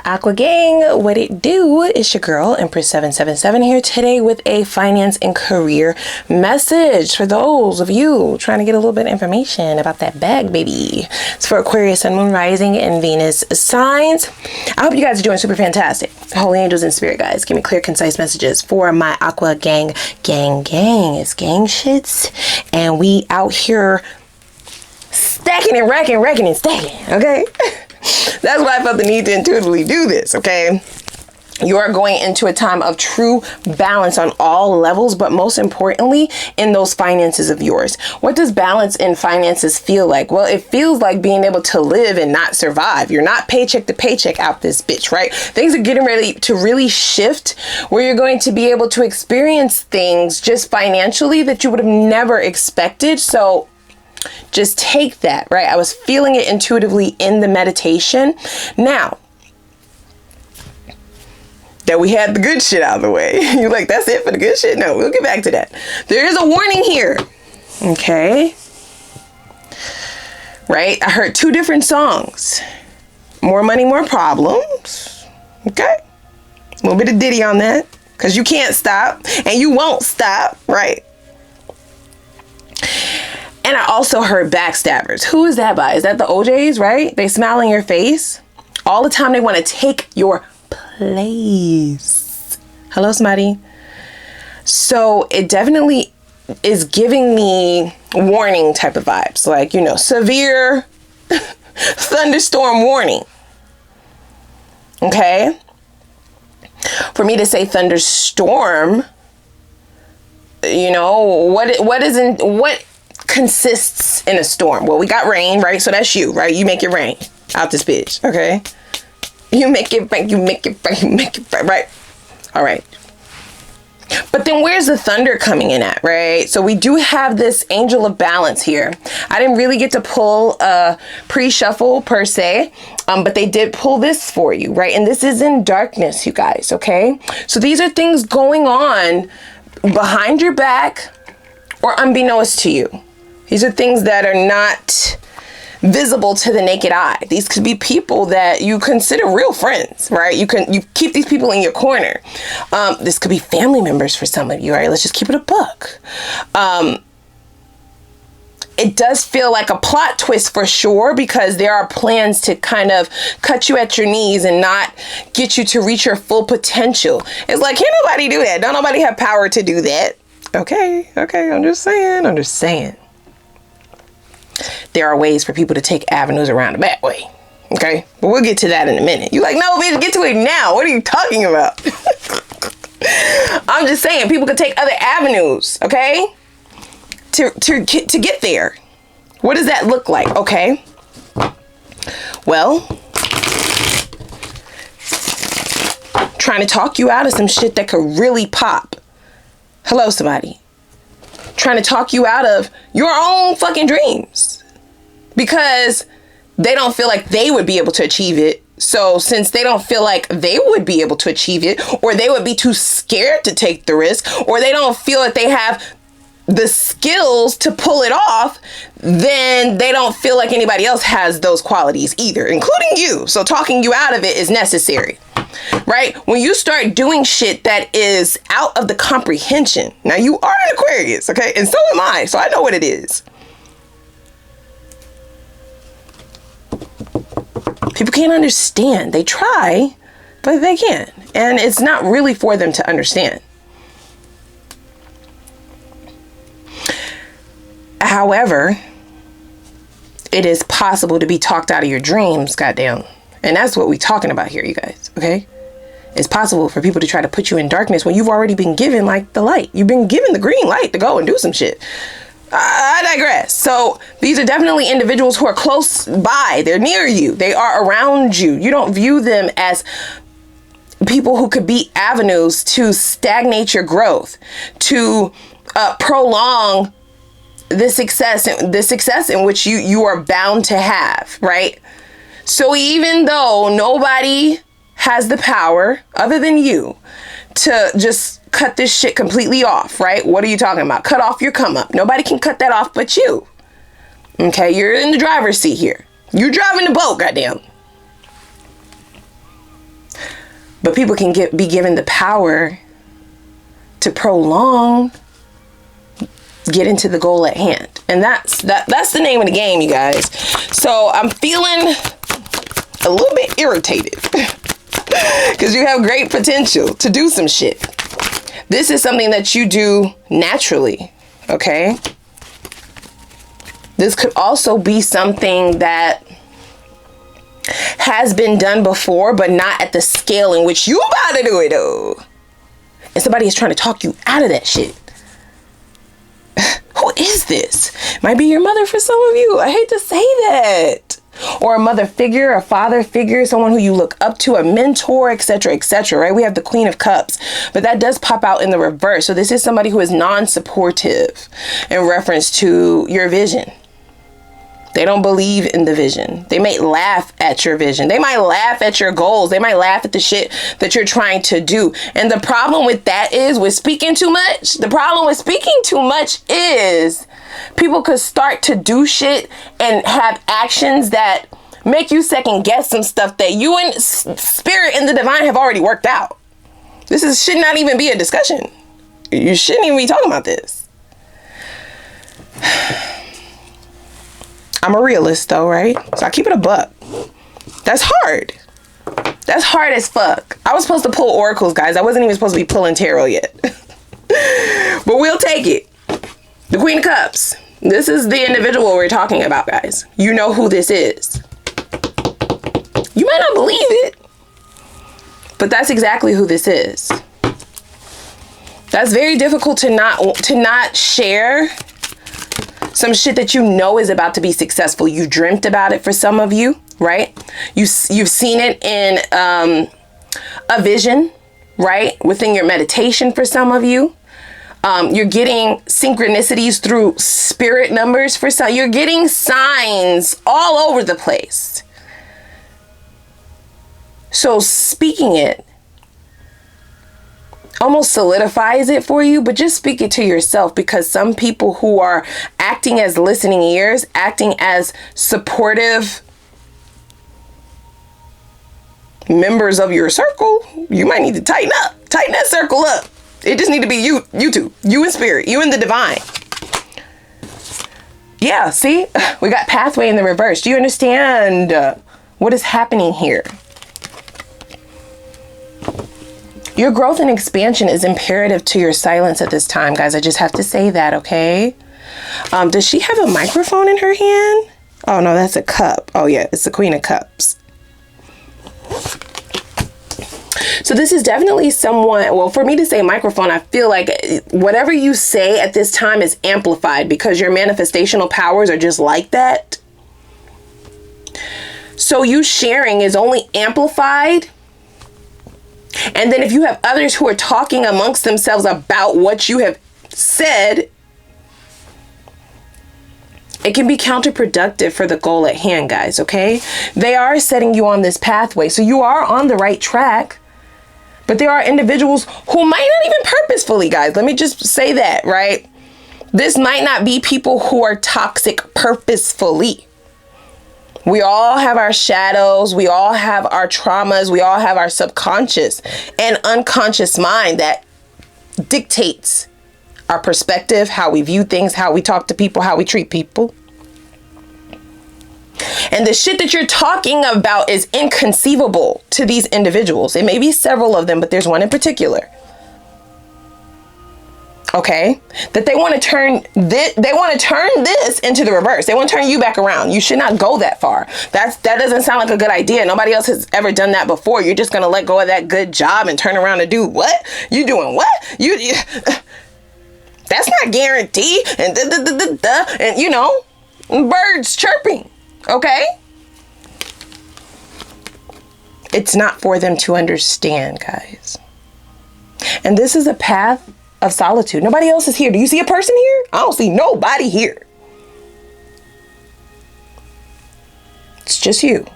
Aqua Gang, what it do? It's your girl, Empress 777 here today with a finance and career message for those of you trying to get a little bit of information about that bag, baby. It's for Aquarius, Sun, Moon, Rising, and Venus signs. I hope you guys are doing super fantastic. Holy angels and spirit guys, give me clear, concise messages for my Aqua Gang. Gang. It's gang shits, and we out here stacking and racking and stacking, okay? That's why I felt the need to intuitively do this, okay? You are going into a time of true balance on all levels, but most importantly, in those finances of yours. What does balance in finances feel like? Well, it feels like being able to live and not survive. You're not paycheck to paycheck out this bitch, right? Things are getting ready to really shift where you're going to be able to experience things just financially that you would have never expected. So just take that, right? I was feeling it intuitively in the meditation. Now that we had the good shit out of the way, you're like, that's it for the good shit? No, we'll get back to that. There is a warning here, okay? Right? I heard two different songs. More money, more problems. Okay? A little bit of ditty on that, because you can't stop and you won't stop, right? And I also heard backstabbers. Who is that by? Is that the OJs, right? They smile in your face all the time. They want to take your place. Hello, somebody. So it definitely is giving me warning type of vibes. Like, you know, severe thunderstorm warning. Okay. For me to say thunderstorm, you know, what consists in a storm? Well, we got rain, right? So that's you, right? You make it rain out this bitch, okay? You make it rain, you make it rain, right? All right. But then where's the thunder coming in at, right? So we do have this angel of balance here. I didn't really get to pull a pre-shuffle per se, but they did pull this for you, right? And this is in darkness, you guys, okay? So these are things going on behind your back or unbeknownst to you. These are things that are not visible to the naked eye. These could be people that you consider real friends, right? You keep these people in your corner. This could be family members for some of you, right? Let's just keep it a buck. It does feel like a plot twist for sure, because there are plans to kind of cut you at your knees and not get you to reach your full potential. It's like, can't nobody do that. Don't nobody have power to do that. Okay, I'm just saying. There are ways for people to take avenues around the back way. Okay, but we'll get to that in a minute. You're like, no, bitch, get to it now. What are you talking about? I'm just saying, people could take other avenues, okay, to get there. What does that look like? Okay, well, trying to talk you out of some shit that could really pop. Hello, somebody. Trying to talk you out of your own fucking dreams because they don't feel like they would be able to achieve it. So since they don't feel like they would be able to achieve it, or they would be too scared to take the risk, or they don't feel that they have the skills to pull it off, then they don't feel like anybody else has those qualities either, including you. So talking you out of it is necessary. Right? When you start doing shit that is out of the comprehension. Now, you are an Aquarius, okay? And so am I. So I know what it is. People can't understand. They try, but they can't. And it's not really for them to understand. However, it is possible to be talked out of your dreams, goddamn. And that's what we're talking about here, you guys, okay? It's possible for people to try to put you in darkness when you've already been given, like, the light. You've been given the green light to go and do some shit. I digress. So these are definitely individuals who are close by. They're near you. They are around you. You don't view them as people who could be avenues to stagnate your growth, to prolong the success in which you are bound to have, right? So even though nobody has the power other than you to just cut this shit completely off, right? What are you talking about? Cut off your come up. Nobody can cut that off but you. Okay, you're in the driver's seat here. You're driving the boat, goddamn. But people can be given the power to prolong getting to the goal at hand. And that's the name of the game, you guys. So I'm feeling a little bit irritated because you have great potential to do some shit. This is something that you do naturally, okay? This could also be something that has been done before, but not at the scale in which you about to do it, though. And somebody is trying to talk you out of that shit. Who is this? Might be your mother for some of you. I hate to say that. Or a mother figure, a father figure, someone who you look up to, a mentor, etc., right? We have the Queen of Cups, but that does pop out in the reverse. So this is somebody who is non-supportive in reference to your vision. They don't believe in the vision. They may laugh at your vision. They might laugh at your goals. They might laugh at the shit that you're trying to do. And the problem with that is with speaking too much. The problem with speaking too much is people could start to do shit and have actions that make you second guess some stuff that you and spirit and the divine have already worked out. Should not even be a discussion. You shouldn't even be talking about this. I'm a realist though, right? So I keep it a buck. That's hard. That's hard as fuck. I was supposed to pull oracles, guys. I wasn't even supposed to be pulling tarot yet. But we'll take it. The Queen of Cups. This is the individual we're talking about, guys. You know who this is. You might not believe it, but that's exactly who this is. That's very difficult to not share some shit that you know is about to be successful. You dreamt about it for some of you, right? You've seen it in a vision, right? Within your meditation for some of you. You're getting synchronicities through spirit numbers for some. You're getting signs all over the place. So speaking it almost solidifies it for you, but just speak it to yourself, because some people who are acting as listening ears, acting as supportive members of your circle, you might need to tighten that circle up. It just need to be you two, you and spirit, you and the divine. Yeah, see, we got pathway in the reverse. Do you understand what is happening here? Your growth and expansion is imperative to your silence at this time, guys. I just have to say that, okay? Does she have a microphone in her hand? Oh, no, that's a cup. Oh, yeah, it's the Queen of Cups. So this is definitely someone, well, for me to say microphone, I feel like whatever you say at this time is amplified because your manifestational powers are just like that. So you sharing is only amplified. And then if you have others who are talking amongst themselves about what you have said, it can be counterproductive for the goal at hand, guys, okay? They are setting you on this pathway, so you are on the right track. But there are individuals who might not even purposefully, guys. Let me just say that, right? This might not be people who are toxic purposefully. We all have our shadows. We all have our traumas. We all have our subconscious and unconscious mind that dictates our perspective, how we view things, how we talk to people, how we treat people. And the shit that you're talking about is inconceivable to these individuals. It may be several of them, but there's one in particular. Okay, that they want to turn this into the reverse. They want to turn you back around. You should not go that far. That doesn't sound like a good idea. Nobody else has ever done that before. You're just going to let go of that good job and turn around and do what? You doing what? You that's not guaranteed. And you know, birds chirping. Okay. It's not for them to understand, guys. And this is a path of solitude. Nobody else is here. Do you see a person here? I don't see nobody here. It's just you.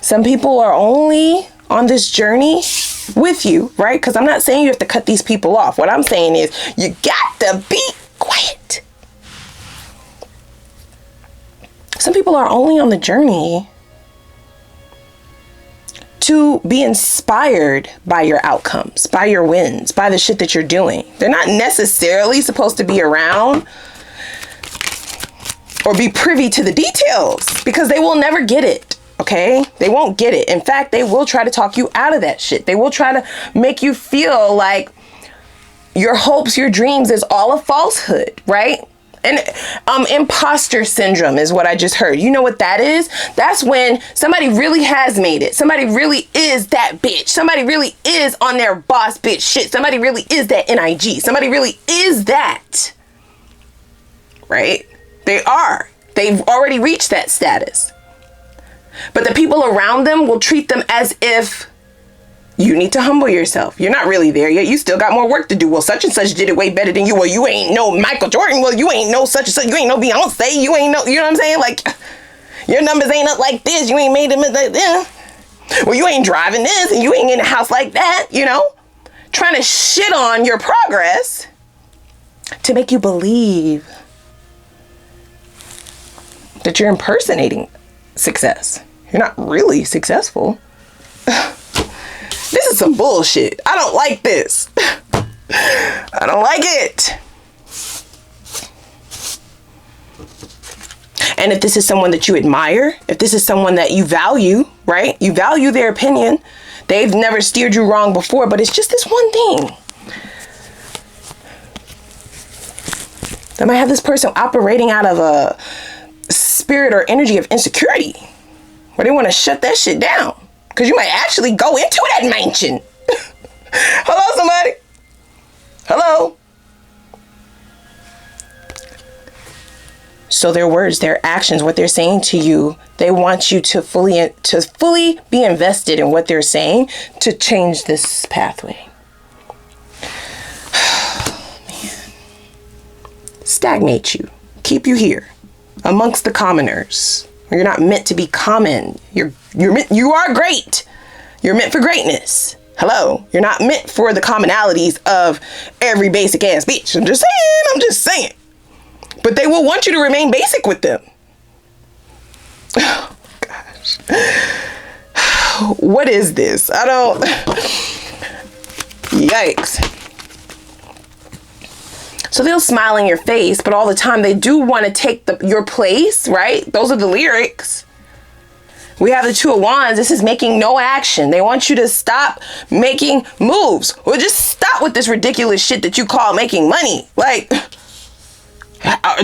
Some people are only on this journey with you, right? Because I'm not saying you have to cut these people off. What I'm saying is you got to be quiet. Some people are only on the journey to be inspired by your outcomes, by your wins, by the shit that you're doing. They're not necessarily supposed to be around or be privy to the details because they will never get it. Okay? They won't get it. In fact, they will try to talk you out of that shit. They will try to make you feel like your hopes, your dreams is all a falsehood, right? And imposter syndrome is what I just heard. You know what that is? That's when somebody really has made it. Somebody really is that bitch. Somebody really is on their boss bitch shit. Somebody really is that NIG. Somebody really is that. Right? They are. They've already reached that status. But the people around them will treat them as if you need to humble yourself. You're not really there yet. You still got more work to do. Well, such and such did it way better than you. Well, you ain't no Michael Jordan. Well, you ain't no such and such. You ain't no Beyonce. You ain't no, you know what I'm saying? Like, your numbers ain't up like this. You ain't made them like this. Well, you ain't driving this and you ain't in a house like that, you know? Trying to shit on your progress to make you believe that you're impersonating success. You're not really successful. This is some bullshit. I don't like this. I don't like it. And if this is someone that you admire, if this is someone that you value, right? You value their opinion. They've never steered you wrong before, but it's just this one thing. They might have this person operating out of a spirit or energy of insecurity, where they want to shut that shit down. Because you might actually go into that mansion. Hello, somebody. Hello. So their words, their actions, what they're saying to you, they want you to fully be invested in what they're saying to change this pathway. Man. Stagnate you. Keep you here amongst the commoners. You're not meant to be common. You are great. You're meant for greatness. Hello. You're not meant for the commonalities of every basic ass bitch. I'm just saying. But they will want you to remain basic with them. Oh, gosh. What is this? Yikes. So they'll smile in your face, but all the time they do want to take your place, right? Those are the lyrics. We have the Two of Wands. This is making no action. They want you to stop making moves. Or just stop with this ridiculous shit that you call making money. Like,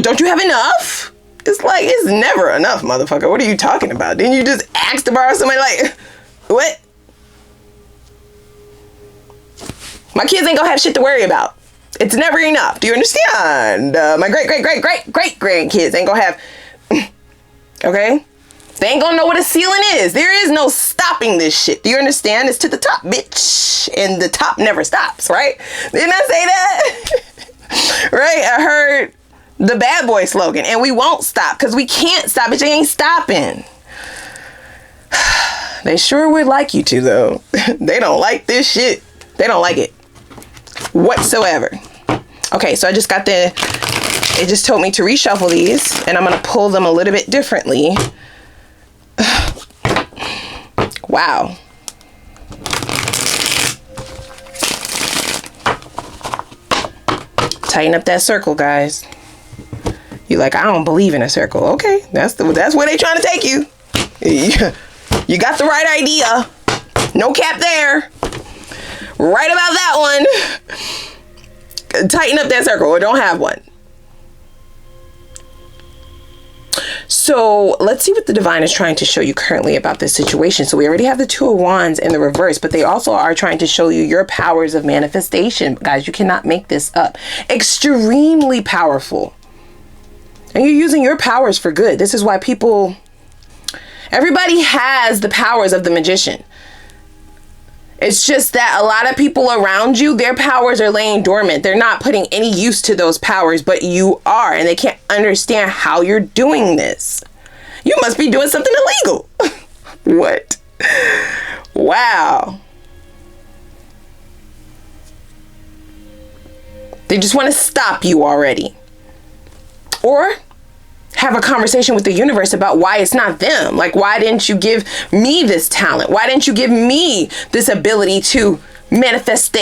don't you have enough? It's like, it's never enough, motherfucker. What are you talking about? Didn't you just ask to borrow somebody? Like, what? My kids ain't gonna have shit to worry about. It's never enough. Do you understand? My great grandkids ain't gonna have, okay? They ain't gonna know what a ceiling is. There is no stopping this shit. Do you understand? It's to the top, bitch. And the top never stops, right? Didn't I say that? Right? I heard the bad boy slogan, and we won't stop because we can't stop it. They ain't stopping. They sure would like you to, though. They don't like this shit. They don't like it whatsoever. Okay, so I just got it just told me to reshuffle these, and I'm gonna pull them a little bit differently. Wow. Tighten up that circle, guys. You're like, I don't believe in a circle. Okay, that's where they trying to take you. You got the right idea. No cap there. Right about that one. Tighten up that circle or don't have one. So let's see what the divine is trying to show you currently about this situation. So we already have the Two of Wands in the reverse, but they also are trying to show you your powers of manifestation. Guys, you cannot make this up. Extremely powerful. And you're using your powers for good. This is why everybody has the powers of the magician. It's just that a lot of people around you, their powers are laying dormant. They're not putting any use to those powers, but you are, and they can't understand how you're doing this. You must be doing something illegal. What? Wow. They just want to stop you already. Or have a conversation with the universe about why it's not them. Like, why didn't you give me this talent? Why didn't you give me this ability to manifest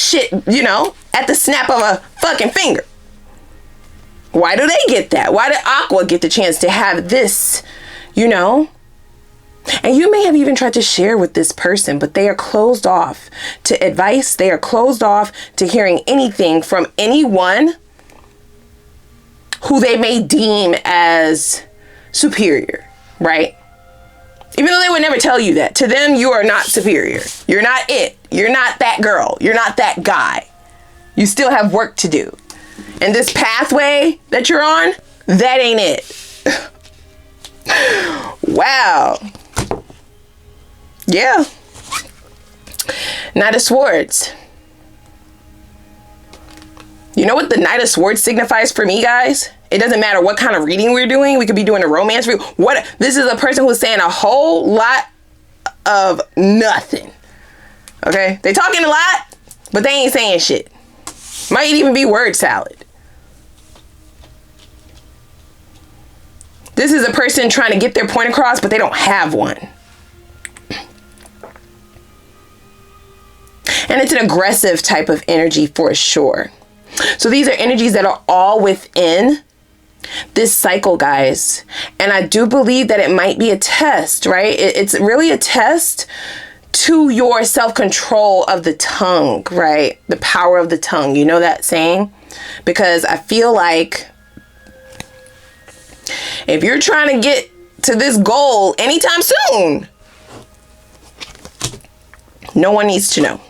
shit, you know, at the snap of a fucking finger? Why do they get that? Why did Aqua get the chance to have this, you know? And you may have even tried to share with this person, but they are closed off to advice. They are closed off to hearing anything from anyone who they may deem as superior, right? Even though they would never tell you that. To them, you are not superior. You're not it. You're not that girl. You're not that guy. You still have work to do. And this pathway that you're on, that ain't it. Wow. Yeah. Knight of Swords. You know what the Knight of Swords signifies for me, guys? It doesn't matter what kind of reading we're doing. We could be doing a romance reading. This is a person who's saying a whole lot of nothing. Okay? They talking a lot, but they ain't saying shit. Might even be word salad. This is a person trying to get their point across, but they don't have one. And it's an aggressive type of energy for sure. So these are energies that are all within this cycle, guys. And I do believe that it might be a test, right? It's really a test to your self-control of the tongue, right? The power of the tongue. You know that saying? Because I feel like if you're trying to get to this goal anytime soon, no one needs to know.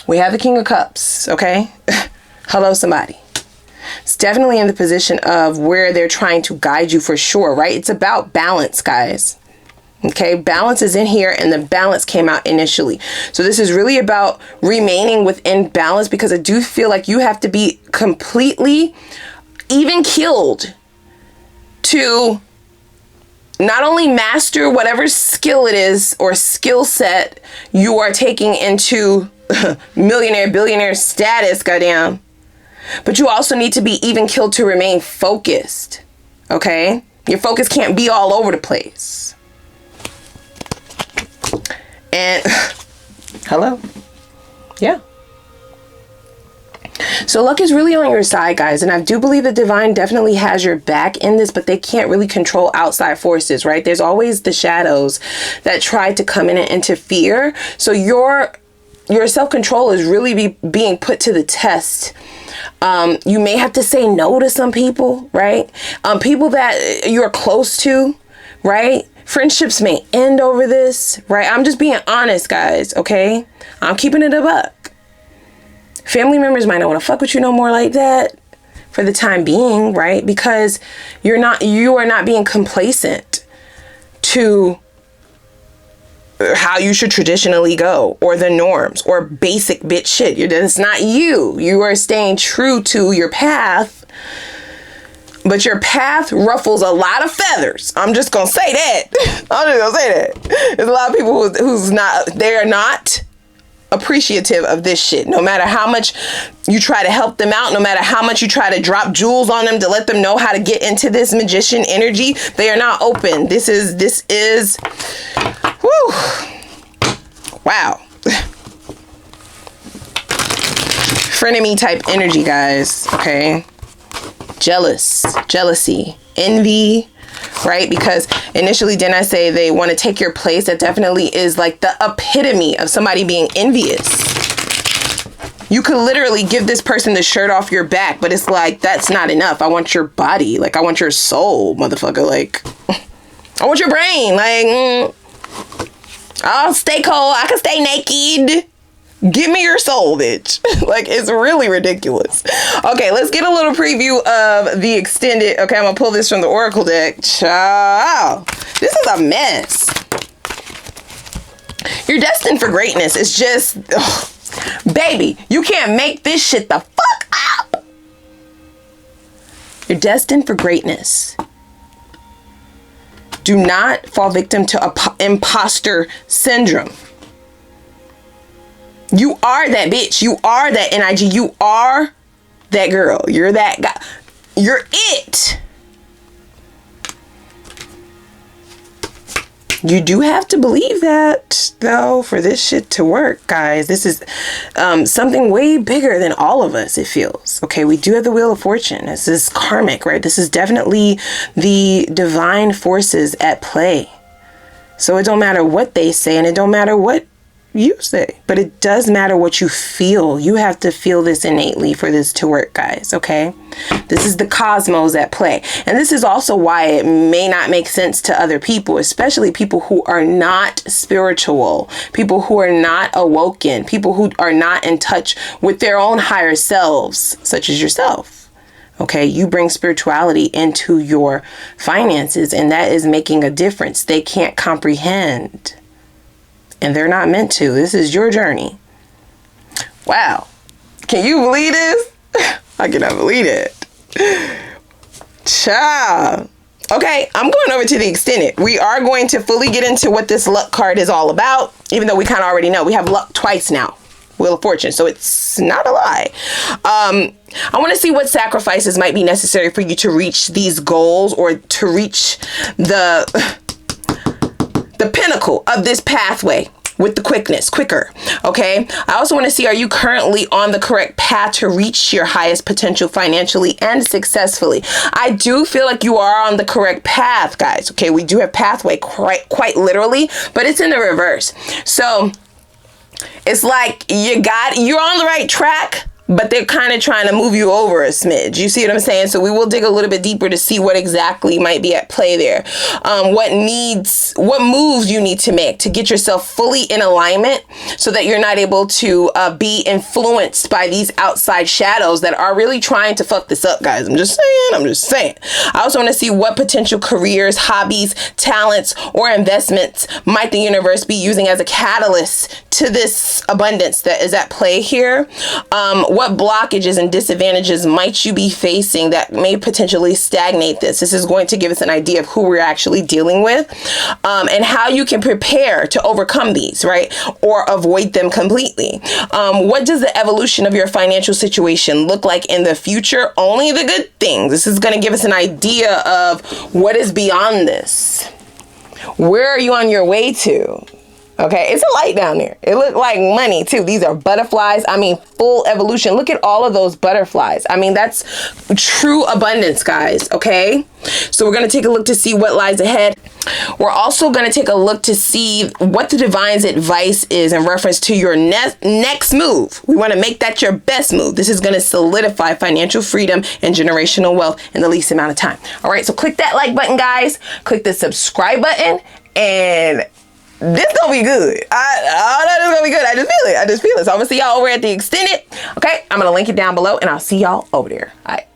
We have the King of Cups, okay? Hello, somebody. It's definitely in the position of where they're trying to guide you for sure, right? It's about balance, guys. Okay, balance is in here and the balance came out initially. So this is really about remaining within balance, because I do feel like you have to be completely even-keeled to not only master whatever skill it is or skill set you are taking into millionaire, billionaire status, goddamn, but you also need to be even-keeled to remain focused, okay? Your focus can't be all over the place. And hello? Yeah. So luck is really on your side, guys. And I do believe the divine definitely has your back in this, but they can't really control outside forces, right? There's always the shadows that try to come in and interfere. So your self-control is really being put to the test. You may have to say no to some people, right? People that you're close to, right? Friendships may end over this, right? I'm just being honest, guys, okay? I'm keeping it a buck. Family members might not want to fuck with you no more like that for the time being, right? Because you are not being complacent to how you should traditionally go, or the norms, or basic bitch shit. It's not you. You are staying true to your path, but your path ruffles a lot of feathers. I'm just gonna say that. I'm just gonna say that. There's a lot of people they are not appreciative of this shit. No matter how much you try to help them out, no matter how much you try to drop jewels on them to let them know how to get into this magician energy, they are not open. This is whew, wow. Frenemy type energy, guys, okay? Jealousy, envy, right? Because initially, didn't I say they want to take your place? That definitely is like the epitome of somebody being envious. You could literally give this person the shirt off your back, but it's like, that's not enough. I want your body. Like, I want your soul, motherfucker. Like, I want your brain. Like, I'll stay cold. I can stay naked. Give me your soul, bitch. Like, it's really ridiculous. Okay, let's get a little preview of the extended. Okay, I'm gonna pull this from the Oracle deck. Ciao. This is a mess. You're destined for greatness. It's just, baby, you can't make this shit the fuck up. You're destined for greatness. Do not fall victim to imposter syndrome. You are that bitch. You are that NIG. You are that girl. You're that guy. you're it. You do have to believe that, though, for this shit to work, guys. This is something way bigger than all of us, it feels. Okay, we do have the Wheel of Fortune. This is karmic, right? This is definitely the divine forces at play. So it don't matter what they say, and it don't matter what you say, but it does matter what you feel. You have to feel this innately for this to work, guys, okay? This is the cosmos at play. And this is also why it may not make sense to other people, especially people who are not spiritual, people who are not awoken, people who are not in touch with their own higher selves, such as yourself. Okay, you bring spirituality into your finances, and that is making a difference. They can't comprehend. And they're not meant to. This is your journey. Wow. Can you believe this? I cannot believe it. Ciao. Okay, I'm going over to the extended. We are going to fully get into what this luck card is all about, even though we kind of already know. We have luck twice now. Wheel of Fortune. So it's not a lie. I want to see what sacrifices might be necessary for you to reach these goals, or to reach the pinnacle of this pathway with the quicker. Okay. I also want to see, are you currently on the correct path to reach your highest potential financially and successfully? I do feel like you are on the correct path, guys. Okay. We do have pathway quite literally, but it's in the reverse. So it's like you're on the right track, but they're kind of trying to move you over a smidge. You see what I'm saying? So we will dig a little bit deeper to see what exactly might be at play there. What moves you need to make to get yourself fully in alignment, so that you're not able to be influenced by these outside shadows that are really trying to fuck this up, guys. I'm just saying. I also want to see what potential careers, hobbies, talents, or investments might the universe be using as a catalyst to this abundance that is at play here. What blockages and disadvantages might you be facing that may potentially stagnate this? This is going to give us an idea of who we're actually dealing with, and how you can prepare to overcome these, right? Or avoid them completely. What does the evolution of your financial situation look like in the future? Only the good things. This is going to give us an idea of what is beyond this. Where are you on your way to? Okay, it's a light down there. It looked like money too. These are butterflies. I mean, full evolution. Look at all of those butterflies. I mean, that's true abundance, guys. Okay, so we're going to take a look to see what lies ahead. We're also going to take a look to see what the divine's advice is in reference to your next move. We want to make that your best move. This is going to solidify financial freedom and generational wealth in the least amount of time. All right, so click that like button, guys. Click the subscribe button, and this gonna be good. I know this gonna be good. I just feel it. So I'm gonna see y'all over at the extended. Okay, I'm gonna link it down below, and I'll see y'all over there. All right.